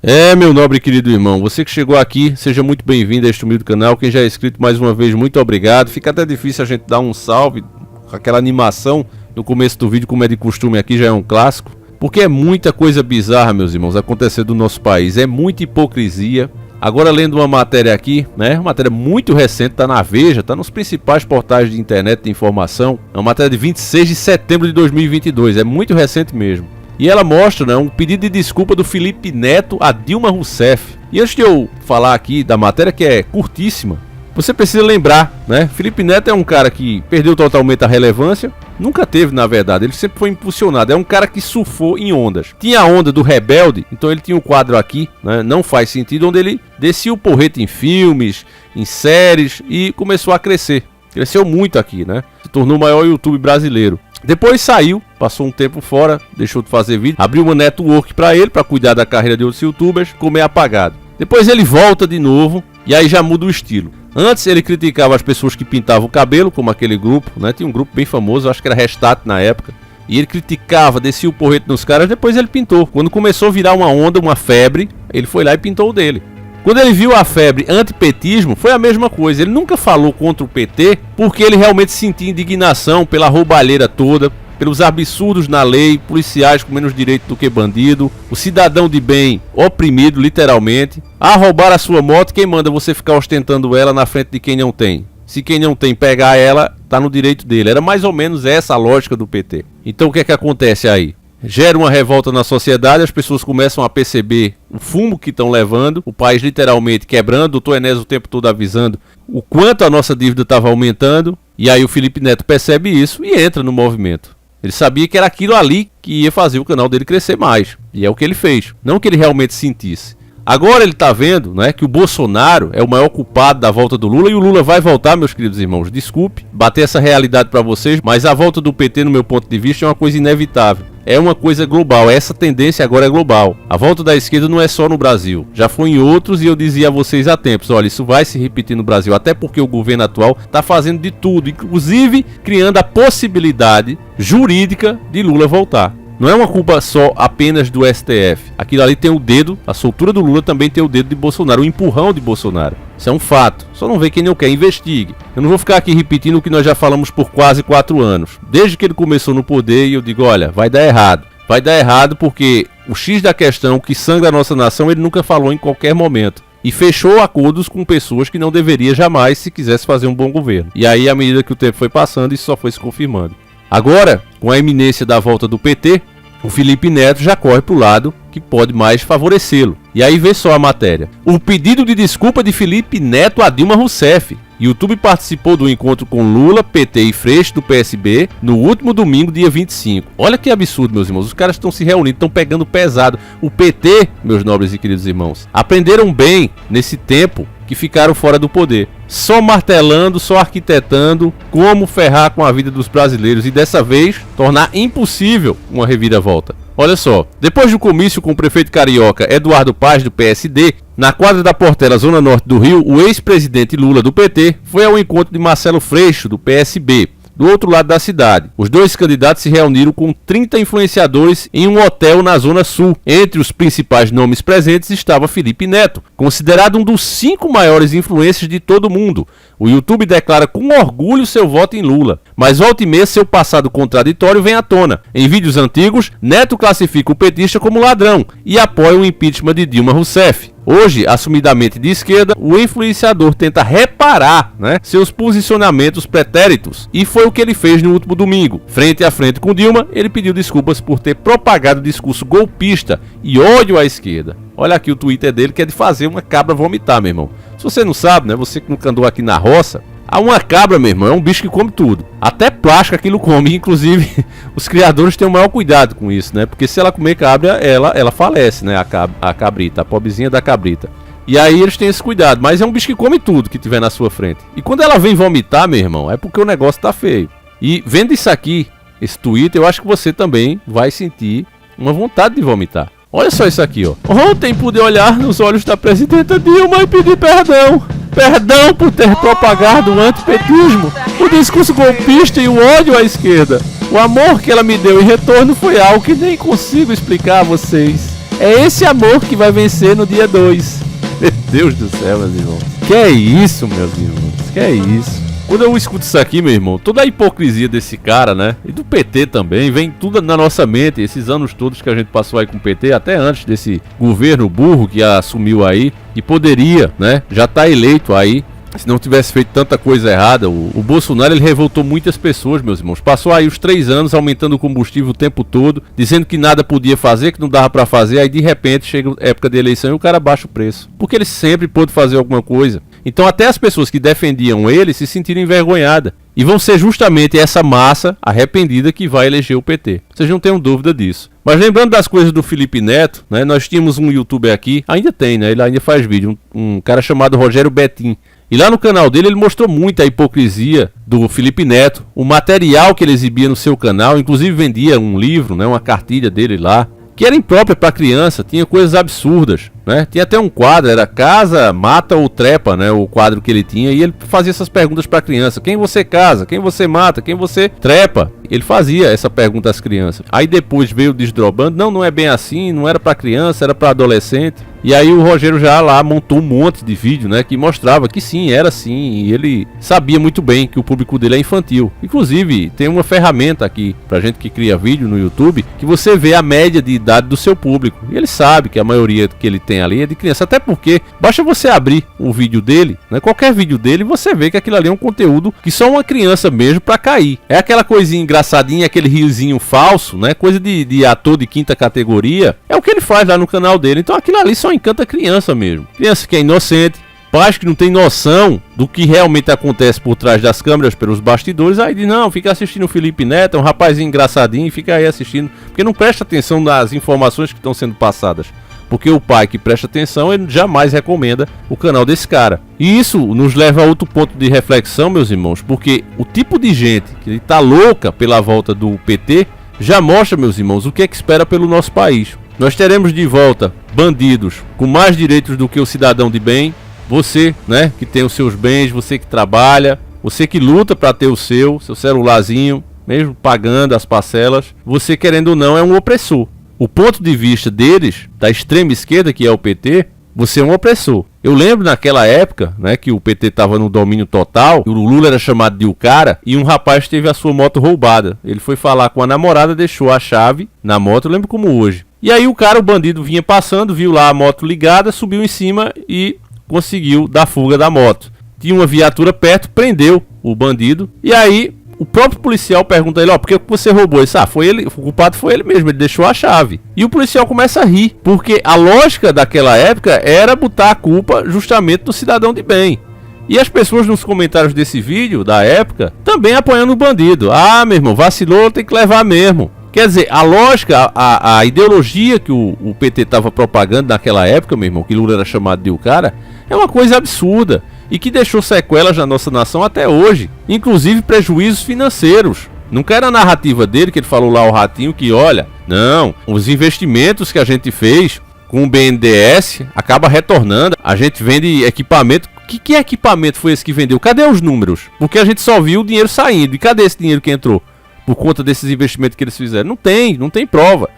Meu nobre e querido irmão, você que chegou aqui, seja muito bem-vindo a este humilde canal. Quem já é inscrito, mais uma vez, muito obrigado. Fica até difícil a gente dar um salve, aquela animação no começo do vídeo, como é de costume aqui, já é um clássico. Porque é muita coisa bizarra, meus irmãos, acontecendo no nosso país, é muita hipocrisia. Agora lendo uma matéria aqui, né, uma matéria muito recente, tá na Veja, tá nos principais portais de internet de informação. É uma matéria de 26 de setembro de 2022, é muito recente mesmo. E ela mostra, né, um pedido de desculpa do Felipe Neto a Dilma Rousseff. E antes de eu falar aqui da matéria, que é curtíssima, você precisa lembrar, né? Felipe Neto é um cara que perdeu totalmente a relevância. Nunca teve, na verdade, ele sempre foi impulsionado. É um cara que surfou em ondas. Tinha a onda do rebelde, então ele tinha um quadro aqui, né, Não Faz Sentido, onde ele descia o porrete em filmes, em séries e começou a crescer. Cresceu muito aqui, né? Se tornou o maior YouTube brasileiro. Depois saiu, passou um tempo fora, deixou de fazer vídeo, abriu uma network pra ele, pra cuidar da carreira de outros youtubers, ficou meio apagado. Depois ele volta de novo e aí já muda o estilo. Antes ele criticava as pessoas que pintavam o cabelo, como aquele grupo, né? Tinha um grupo bem famoso, acho que era Restart na época. E ele criticava, descia o porrete nos caras, depois ele pintou. Quando começou a virar uma onda, uma febre, ele foi lá e pintou o dele. Quando ele viu a febre antipetismo, foi a mesma coisa. Ele nunca falou contra o PT, porque ele realmente sentia indignação pela roubalheira toda, pelos absurdos na lei, policiais com menos direito do que bandido, o cidadão de bem oprimido, literalmente. A roubar a sua moto, quem manda você ficar ostentando ela na frente de quem não tem? Se quem não tem pegar ela, tá no direito dele. Era mais ou menos essa a lógica do PT. Então o que é que acontece aí? Gera uma revolta na sociedade, as pessoas começam a perceber o fumo que estão levando, o país literalmente quebrando, o doutor Enéas o tempo todo avisando o quanto a nossa dívida estava aumentando, e aí o Felipe Neto percebe isso e entra no movimento. Ele sabia que era aquilo ali que ia fazer o canal dele crescer mais, e é o que ele fez, não que ele realmente sentisse. Agora ele está vendo, né, que o Bolsonaro é o maior culpado da volta do Lula, e o Lula vai voltar, meus queridos irmãos. Desculpe bater essa realidade para vocês, mas a volta do PT, no meu ponto de vista, é uma coisa inevitável. É uma coisa global, essa tendência agora é global. A volta da esquerda não é só no Brasil, já foi em outros, e eu dizia a vocês há tempos, olha, isso vai se repetir no Brasil, até porque o governo atual está fazendo de tudo, inclusive criando a possibilidade jurídica de Lula voltar. Não é uma culpa só apenas do STF. Aquilo ali tem o dedo, a soltura do Lula também tem o dedo de Bolsonaro, o empurrão de Bolsonaro. Isso é um fato. Só não vê quem não quer, investigue. Eu não vou ficar aqui repetindo o que nós já falamos por quase 4 anos. Desde que ele começou no poder, e eu digo, olha, vai dar errado. Vai dar errado porque o X da questão, o que sangra a nossa nação, ele nunca falou em qualquer momento. E fechou acordos com pessoas que não deveria jamais se quisesse fazer um bom governo. E aí, à medida que o tempo foi passando, isso só foi se confirmando. Agora, com a iminência da volta do PT, o Felipe Neto já corre para o lado que pode mais favorecê-lo. E aí vê só a matéria. O pedido de desculpa de Felipe Neto a Dilma Rousseff. YouTube participou do encontro com Lula, PT e Freixo do PSB no último domingo, dia 25. Olha que absurdo, meus irmãos. Os caras estão se reunindo, estão pegando pesado. O PT, meus nobres e queridos irmãos, aprenderam bem nesse tempo que ficaram fora do poder. Só martelando, só arquitetando como ferrar com a vida dos brasileiros e dessa vez tornar impossível uma reviravolta. Olha só, depois do comício com o prefeito carioca Eduardo Paz do PSD, na quadra da Portela, zona norte do Rio, o ex-presidente Lula do PT foi ao encontro de Marcelo Freixo do PSB, do outro lado da cidade. Os dois candidatos se reuniram com 30 influenciadores em um hotel na Zona Sul. Entre os principais nomes presentes estava Felipe Neto, considerado um dos 5 maiores influencers de todo o mundo. O YouTube declara com orgulho seu voto em Lula, mas volta e meia seu passado contraditório vem à tona. Em vídeos antigos, Neto classifica o petista como ladrão e apoia o impeachment de Dilma Rousseff. Hoje, assumidamente de esquerda, o influenciador tenta reparar, seus posicionamentos pretéritos. E foi o que ele fez no último domingo. Frente a frente com Dilma, ele pediu desculpas por ter propagado discurso golpista e ódio à esquerda. Olha aqui o Twitter dele, que é de fazer uma cabra vomitar, meu irmão. Se você não sabe, você que nunca andou aqui na roça, uma cabra, meu irmão, é um bicho que come tudo. Até plástico aquilo come. Inclusive, os criadores têm o maior cuidado com isso, Porque se ela comer cabra, ela falece, A cabrita, a pobrezinha da cabrita. E aí eles têm esse cuidado. Mas é um bicho que come tudo que tiver na sua frente. E quando ela vem vomitar, meu irmão, é porque o negócio tá feio. E vendo isso aqui, esse Twitter, eu acho que você também vai sentir uma vontade de vomitar. Olha só isso aqui, ó. Ontem pude olhar nos olhos da presidenta Dilma e pedir perdão. Perdão por ter propagado o antipetismo, o discurso golpista e o ódio à esquerda. O amor que ela me deu em retorno foi algo que nem consigo explicar a vocês. É esse amor que vai vencer no dia 2. Meu Deus do céu, meus irmãos. Que é isso, meus irmãos? Que é isso? Quando eu escuto isso aqui, meu irmão, toda a hipocrisia desse cara, né? E do PT também, vem tudo na nossa mente. Esses anos todos que a gente passou aí com o PT, até antes desse governo burro que assumiu aí, e poderia, né? Já tá eleito aí. Se não tivesse feito tanta coisa errada, o Bolsonaro ele revoltou muitas pessoas, meus irmãos. Passou aí os 3 anos aumentando o combustível o tempo todo, dizendo que nada podia fazer, que não dava pra fazer. Aí de repente chega a época de eleição e o cara baixa o preço. Porque ele sempre pôde fazer alguma coisa. Então até as pessoas que defendiam ele se sentiram envergonhadas. E vão ser justamente essa massa arrependida que vai eleger o PT. Vocês não tenham dúvida disso. Mas lembrando das coisas do Felipe Neto, né? Nós tínhamos um youtuber aqui, ainda tem, né? Ele ainda faz vídeo, um cara chamado Rogério Betim. E lá no canal dele ele mostrou muito a hipocrisia do Felipe Neto, o material que ele exibia no seu canal, inclusive vendia um livro, né, uma cartilha dele lá, que era imprópria para criança, tinha coisas absurdas, né? Tinha até um quadro, era casa, mata ou trepa, né? O quadro que ele tinha, e ele fazia essas perguntas para criança: quem você casa, quem você mata, quem você trepa? Ele fazia essa pergunta às crianças. Aí depois veio desdobando: não é bem assim, não era para criança, era para adolescente. E aí o Rogério já lá montou um monte de vídeo, né, que mostrava que sim, era assim, e ele sabia muito bem que o público dele é infantil. Inclusive, tem uma ferramenta aqui pra gente que cria vídeo no YouTube, que você vê a média de idade do seu público. E ele sabe que a maioria que ele tem ali é de criança, até porque basta você abrir o vídeo dele, né, qualquer vídeo dele, você vê que aquilo ali é um conteúdo que só uma criança mesmo pra cair. É aquela coisinha engraçadinha, aquele riozinho falso, né, coisa de ator de 5ª categoria. É o que ele faz lá no canal dele. Então aquilo ali só encanta criança mesmo. Criança que é inocente, pais que não tem noção do que realmente acontece por trás das câmeras, pelos bastidores. Aí diz: não, fica assistindo o Felipe Neto, é um rapazinho engraçadinho, e fica aí assistindo, porque não presta atenção nas informações que estão sendo passadas. Porque o pai que presta atenção, ele jamais recomenda o canal desse cara. E isso nos leva a outro ponto de reflexão, meus irmãos, porque o tipo de gente que está louca pela volta do PT já mostra, meus irmãos, o que é que espera pelo nosso país. Nós teremos de volta bandidos com mais direitos do que o cidadão de bem. Você, né, que tem os seus bens, você que trabalha, você que luta para ter o seu celularzinho, mesmo pagando as parcelas, você querendo ou não é um opressor. O ponto de vista deles, da extrema esquerda, que é o PT, você é um opressor. Eu lembro naquela época, né, que o PT estava no domínio total, o Lula era chamado de o cara, e um rapaz teve a sua moto roubada. Ele foi falar com a namorada, deixou a chave na moto, eu lembro como hoje. E aí o bandido vinha passando, viu lá a moto ligada, subiu em cima e conseguiu dar fuga da moto. Tinha uma viatura perto, prendeu o bandido, e aí o próprio policial pergunta a ele: por que você roubou? Ele disse: foi ele, o culpado foi ele mesmo, ele deixou a chave. E o policial começa a rir, porque a lógica daquela época era botar a culpa justamente do cidadão de bem. E as pessoas nos comentários desse vídeo, da época, também apoiando o bandido. Meu irmão, vacilou, tem que levar mesmo. Quer dizer, a lógica, a ideologia que o PT estava propagando naquela época, meu irmão, que Lula era chamado de o cara, é uma coisa absurda e que deixou sequelas na nossa nação até hoje, inclusive prejuízos financeiros. Não era a narrativa dele, que ele falou lá ao Ratinho, que olha, não, os investimentos que a gente fez com o BNDES acaba retornando, a gente vende equipamento. Que equipamento foi esse que vendeu? Cadê os números? Porque a gente só viu o dinheiro saindo, e cadê esse dinheiro que entrou? Por conta desses investimentos que eles fizeram. Não tem prova.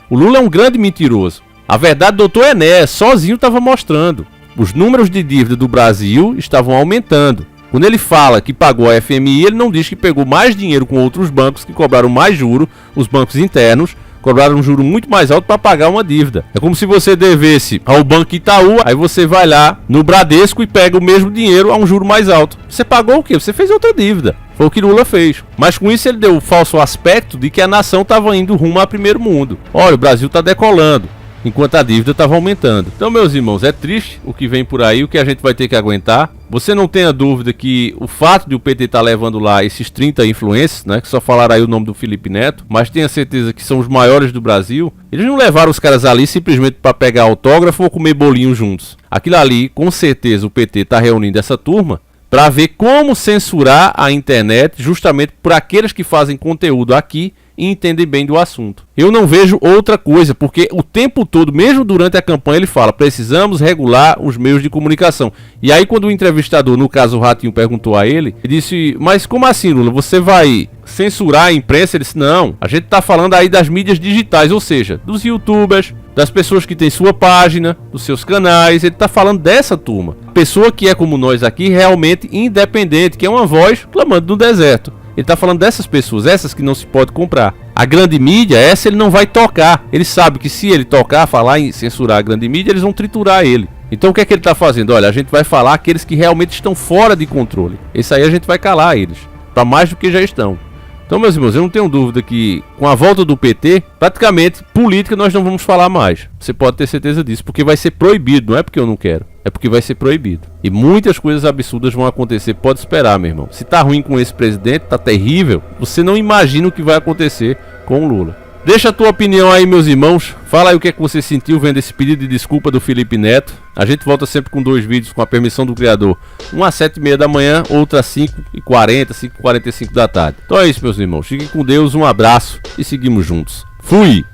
O Lula é um grande mentiroso. A verdade, doutor Enéas sozinho estava mostrando. Os números de dívida do Brasil estavam aumentando. Quando ele fala que pagou a FMI, ele não diz que pegou mais dinheiro com outros bancos que cobraram mais juro, os bancos internos, cobraram um juro muito mais alto para pagar uma dívida. É como se você devesse ao Banco Itaú, aí você vai lá no Bradesco e pega o mesmo dinheiro a um juro mais alto. Você pagou o quê? Você fez outra dívida. Foi o que Lula fez. Mas com isso ele deu o falso aspecto de que a nação estava indo rumo ao primeiro mundo. Olha, o Brasil está decolando, enquanto a dívida estava aumentando. Então, meus irmãos, é triste o que vem por aí, o que a gente vai ter que aguentar. Você não tenha dúvida que o fato de o PT estar levando lá esses 30 influencers, né, que só falaram aí o nome do Felipe Neto, mas tenha certeza que são os maiores do Brasil, eles não levaram os caras ali simplesmente para pegar autógrafo ou comer bolinho juntos. Aquilo ali, com certeza, o PT está reunindo essa turma para ver como censurar a internet justamente por aqueles que fazem conteúdo aqui e entendem bem do assunto. Eu não vejo outra coisa, porque o tempo todo, mesmo durante a campanha, ele fala: precisamos regular os meios de comunicação. E aí quando o entrevistador, no caso o Ratinho, perguntou a ele, ele disse: mas como assim, Lula? Você vai censurar a imprensa? Ele disse: não, a gente está falando aí das mídias digitais, ou seja, dos youtubers, das pessoas que têm sua página, dos seus canais. Ele tá falando dessa turma. Pessoa que é como nós aqui, realmente independente, que é uma voz clamando no deserto. Ele tá falando dessas pessoas, essas que não se pode comprar. A grande mídia, essa ele não vai tocar. Ele sabe que se ele tocar, falar em censurar a grande mídia, eles vão triturar ele. Então o que é que ele tá fazendo? Olha, a gente vai falar aqueles que realmente estão fora de controle. Esse aí a gente vai calar eles, para mais do que já estão. Então, meus irmãos, eu não tenho dúvida que com a volta do PT, praticamente, política nós não vamos falar mais. Você pode ter certeza disso, porque vai ser proibido, não é porque eu não quero. É porque vai ser proibido. E muitas coisas absurdas vão acontecer, pode esperar, meu irmão. Se tá ruim com esse presidente, tá terrível, você não imagina o que vai acontecer com o Lula. Deixa a tua opinião aí, meus irmãos. Fala aí o que é que você sentiu vendo esse pedido de desculpa do Felipe Neto. A gente volta sempre com 2 vídeos, com a permissão do criador. Um às 7h30 da manhã, outro às 5h40, 5h45 da tarde. Então é isso, meus irmãos. Fiquem com Deus, um abraço e seguimos juntos. Fui!